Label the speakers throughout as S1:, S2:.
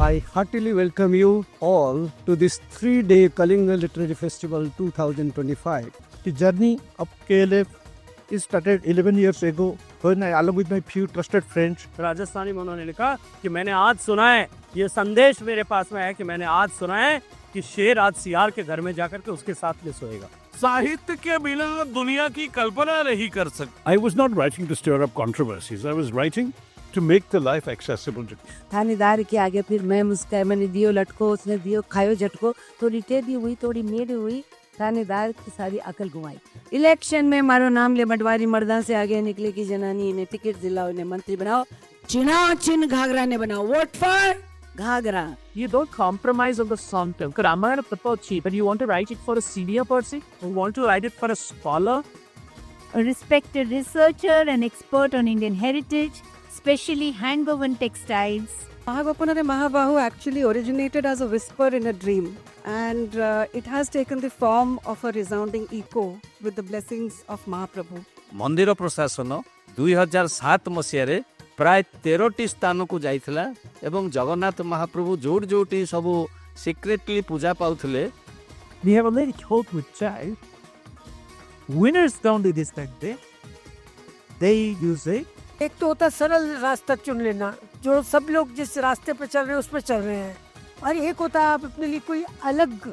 S1: I heartily welcome you all to this 3-day Kalinga Literary Festival 2025.
S2: The journey of KLF is started 11 years ago when I, along with my few trusted friends,
S1: Rajasthani मनों ने लिखा कि मैंने आज सुना है, ये संदेश मेरे पास में है कि मैंने आज सुना है कि शेर आज सियार के घर में जाकर के उसके साथ में सोएगा.
S3: साहित्य के बिना दुनिया की कल्पना नहीं कर सकते.
S2: I was not writing to stir up controversies. I was writing to make the life accessible to me.
S4: थानेदार के आगे फिर मैं मुस्काई, मैंने दियो लटको, उसने दियो खायो झटको, थोड़ी टेढ़ी हुई, थोड़ी मेढ़ी हुई, थानेदार की सारी अकल घुमाई. इलेक्शन में मारो नाम ले मटवारी मर्दा से आगे निकले की जनानी ने टिकट दिलाओ, ने मंत्री बनाओ, चुनाव चिन्ह घाघरा ने बनाओ, वोट फॉर घाघरा.
S5: You don't compromise on the content. Because Ramayana is cheap, but you want to write it for a senior person? You want to write it for a scholar?
S6: A respected researcher and expert on Indian heritage, especially handwoven textiles.
S7: Mahabapunare Mahabahu actually originated as a whisper in a dream, and it has taken the form of a resounding echo with the blessings of Mahaprabhu.
S1: मंदिर प्रशासन 2007 मसीह प्राय 13टी स्थान को जाइथिला एवं जगन्नाथ महाप्रभु जोड़ जोटी सब secretly पूजा पाउथिले.
S5: We have already told with child. Winners don't do this like that. They use it.
S8: एक तो होता सरल रास्ता चुन लेना, जो सब लोग जिस रास्ते पे चल रहे हैं उस पे चल रहे हैं, और एक होता है आप अपने लिए कोई अलग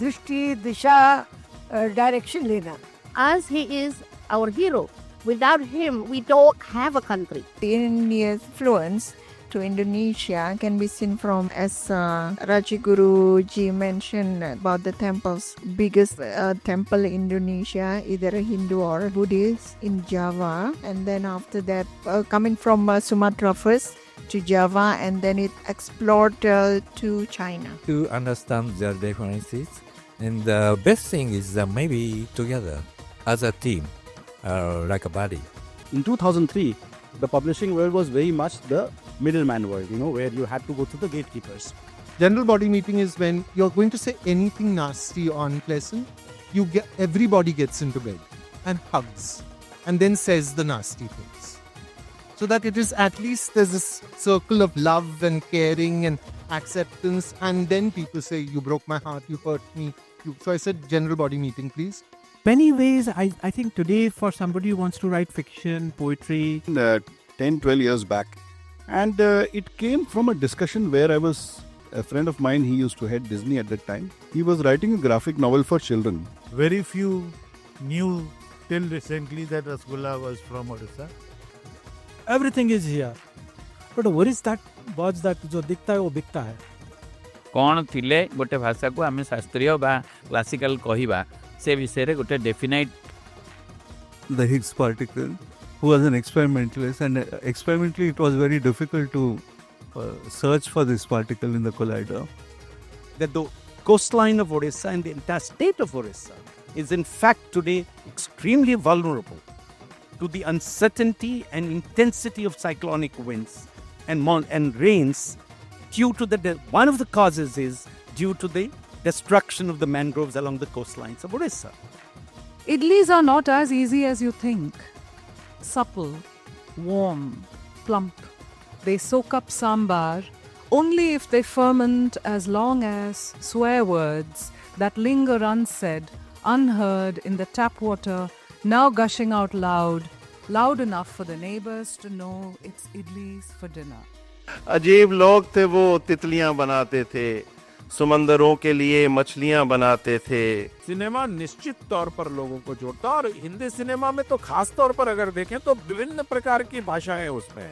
S8: दृष्टि, दिशा, डायरेक्शन लेना.
S6: As he is our hero, without him we don't have a country.
S9: India's influence to Indonesia can be seen from, as Rajiguru ji mentioned about the temples. Biggest temple in Indonesia, either a Hindu or Buddhist, in Java, and then after that coming from Sumatra first to Java, and then it explored to China.
S10: To understand their differences, and the best thing is maybe together as a team, like a body.
S2: In 2003, the publishing world was very much the middleman world, where you had to go through the gatekeepers.
S11: General body meeting is when you're going to say anything nasty or unpleasant, everybody gets into bed and hugs and then says the nasty things. So that it is at least there's this circle of love and caring and acceptance, and then people say, you broke my heart, you hurt me. So I said, general body meeting, please.
S5: Many ways, I think today for somebody who wants to write fiction, poetry.
S2: 10-12 years back. And it came from a discussion where a friend of mine, he used to head Disney at that time. He was writing a graphic novel for children.
S3: Very few knew till recently that Rasgulla was from Odisha.
S5: Everything is here. But what is that words that जो दिखता है वो बिकता है?
S1: कौन थिले गोटे भाषा को आमे शास्त्रीय बा क्लासिकल कहिबा से विषय रे गोटे definite.
S10: The Higgs particle, who was an experimentalist, and experimentally it was very difficult to search for this particle in the collider.
S1: That the coastline of Odisha and the entire state of Odisha is in fact today extremely vulnerable to the uncertainty and intensity of cyclonic winds and rains due to one of the causes is due to the destruction of the mangroves along the coastlines of Odisha.
S7: Idlis are not as easy as you think. Supple, warm, plump. They soak up sambar only if they ferment as long as swear words that linger unsaid, unheard in the tap water, now gushing out loud enough for the neighbors to know it's idlis for dinner.
S3: अजीब लोग थे वो, तितलियां बनाते थे, समंदरों के लिए मछलियां बनाते थे. सिनेमा निश्चित तौर पर लोगों को जोड़ता, और हिंदी सिनेमा में तो खास तौर पर अगर देखें तो विभिन्न प्रकार की भाषाएं उसमें.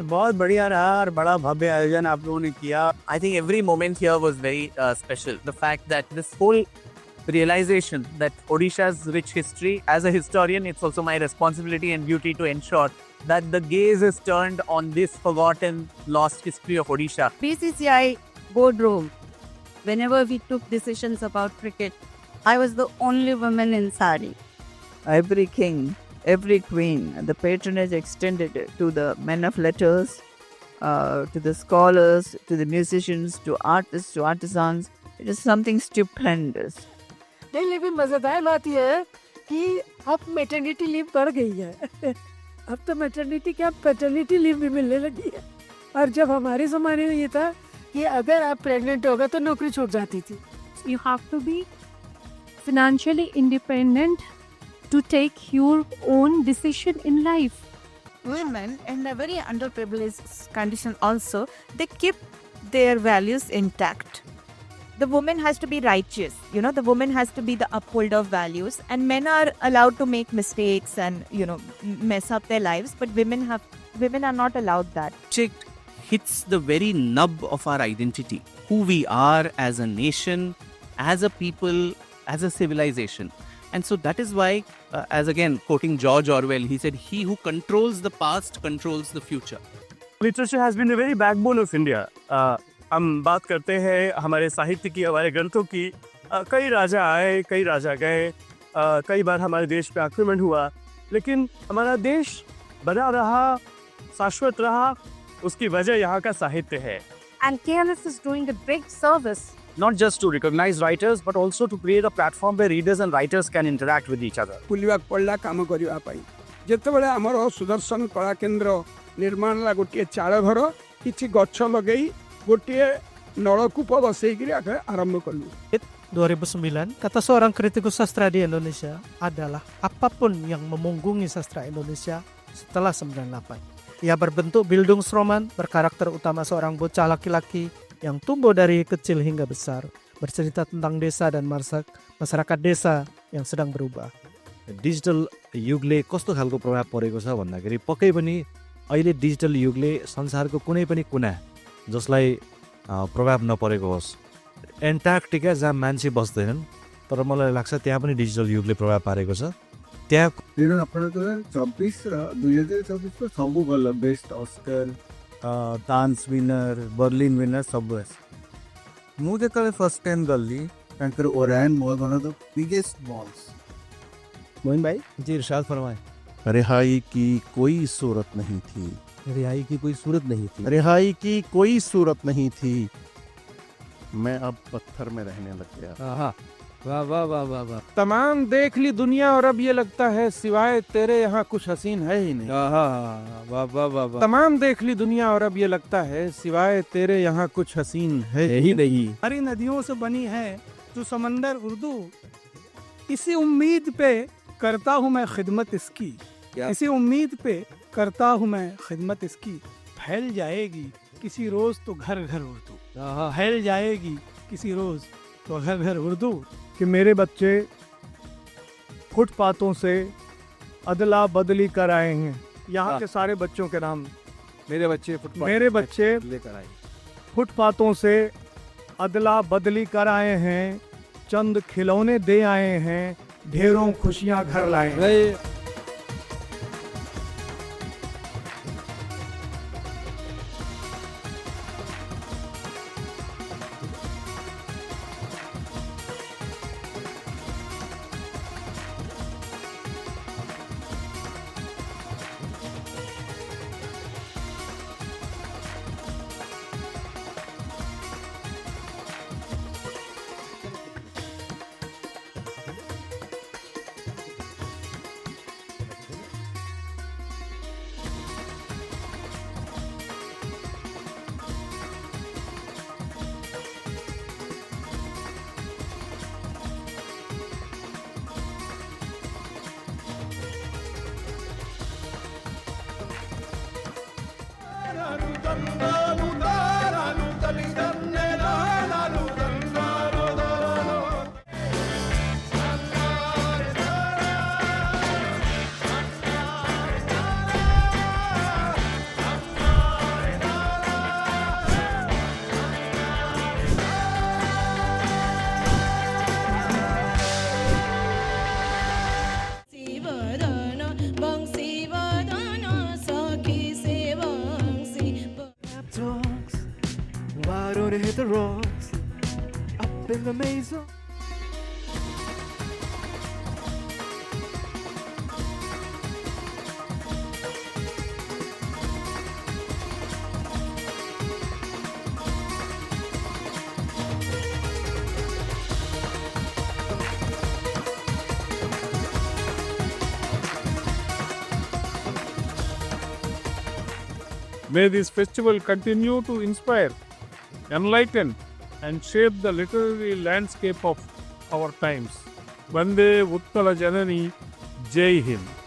S1: बहुत बढ़िया रहा और बड़ा भव्य आयोजन आप लोगों ने किया.
S5: I think every moment here was very special. The fact that this whole realization that Odisha's rich history, as a historian, it's also my responsibility and duty to ensure that the gaze is turned on this forgotten, lost history of Odisha.
S4: BCCI boardroom, whenever we took decisions about cricket, I was the only woman in sari.
S9: Every king, every queen, the patronage extended to the men of letters, to the scholars, to the musicians, to artists, to artisans. It is something stupendous.
S8: नहीं, लेकिन मजेदार बात यह है कि अब maternity leave बढ़ गई है. अब तो मैटरनिटी क्या, पैटर्निटी लीव भी मिलने लगी है. और जब हमारे ज़माने में ये था कि अगर आप प्रेग्नेंट होगा तो नौकरी छूट जाती थी.
S6: You have to be financially independent to take your own decision in life.
S9: Women in a very underprivileged condition also, they keep their values intact. The woman has to be righteous, the woman has to be the upholder of values, and men are allowed to make mistakes and mess up their lives, but women are not allowed that.
S5: Project hits the very nub of our identity, who we are as a nation, as a people, as a civilization. And so that is why, as again quoting George Orwell, he said, "He who controls the past controls the future."
S12: Literature has been the very backbone of India. हम बात करते हैं हमारे साहित्य की, हमारे ग्रंथों की. कई राजा आए, कई राजा गए, कई बार हमारे देश पे आक्रमण हुआ, लेकिन हमारा देश बना रहा, शाश्वत रहा. उसकी वजह यहाँ का साहित्य है.
S6: And KLS is doing a great service.
S12: Not just to recognize writers, but also to create a platform where readers and writers can interact with each other.
S13: ବୁଲିବାକୁ ପଡ଼ିଲା କାମ କରିବା ପାଇଁ. ଯେତେବେଳେ ଆମର ସୁଦର୍ଶନ କଳା କେନ୍ଦ୍ର ନିର୍ମାଣ ହେଲା, ଗୋଟିଏ ଚାଳ ଘର, କିଛି ଗଛ ଲଗେଇ ଗୋଟିଏ ନଳକୂପ ବସେଇକିରି ଆରମ୍ଭ କଲୁ.
S14: 2009, kata seorang kritikus sastra di Indonesia adalah apapun yang memunggungi sastra Indonesia setelah 98. Ia berbentuk Bildungsroman, berkarakter utama seorang bocah laki-laki yang tumbuh dari kecil hingga besar, bercerita tentang desa dan masyarakat desa yang sedang berubah.
S15: Digital युगले कस्तो खालको प्रभाव परेको छ भन्दाखेरि पक्कै पनि अहिले डिजिटल युगले संसारको कुनै पनि कुना जसलाई प्रभाव नपरेको होस्, एन्टार्कटिका जहाँ मान्छे बस्दैनन् तर मलाई लाग्छ त्यहाँ पनि डिजिटल युगले प्रभाव पारेको छ. त्यहाँ
S10: 2024 र 2024 को ସବୁ ଭଲ, best Oscar, dance winner, Berlin winner सब है. ମୁଁ ଯେତେବେଳେ ଫର୍ଷ୍ଟ ଟାଇମ୍ ଗଲି ତାଙ୍କର Orion mall one of the biggest malls.
S15: Mohan भाई जी इरशाद फरमाएं.
S3: रिहाई की कोई सूरत नहीं थी.
S15: रिहाई की कोई सूरत नहीं थी.
S3: रिहाई की कोई सूरत नहीं थी. मैं अब पत्थर में रहने लग गया.
S15: वाह वाह वाह वाह वाह.
S12: तमाम देख ली दुनिया और अब ये लगता है सिवाय तेरे यहाँ कुछ हसीन है ही नहीं.
S15: वाह वाह वाह वाह.
S12: तमाम देख ली दुनिया और अब ये लगता है सिवाय तेरे यहाँ कुछ हसीन है
S15: ही नहीं.
S8: हरी नदियों से बनी है जो समंदर उर्दू, इसी उम्मीद पे करता हूँ मैं खिदमत इसकी. इसी उम्मीद पे करता हूँ मैं खिदमत इसकी. फैल जाएगी किसी रोज तो घर घर उर्दू. फैल जाएगी किसी रोज तो घर घर उर्दू. कि मेरे बच्चे फुटपाथों से अदला बदली कर आए हैं. यहाँ के सारे बच्चों के नाम.
S12: मेरे बच्चे
S8: लेकर आए. फुटपाथों से अदला बदली कर आए हैं, चंद खिलौने दे आए हैं, ढेरों खुशियाँ घर लाए हैं.
S16: Hit the rocks up in the maze.
S12: May this festival continue to inspire enlighten, and shape the literary landscape of our times. Vande Uttala Janani, Jai Hind.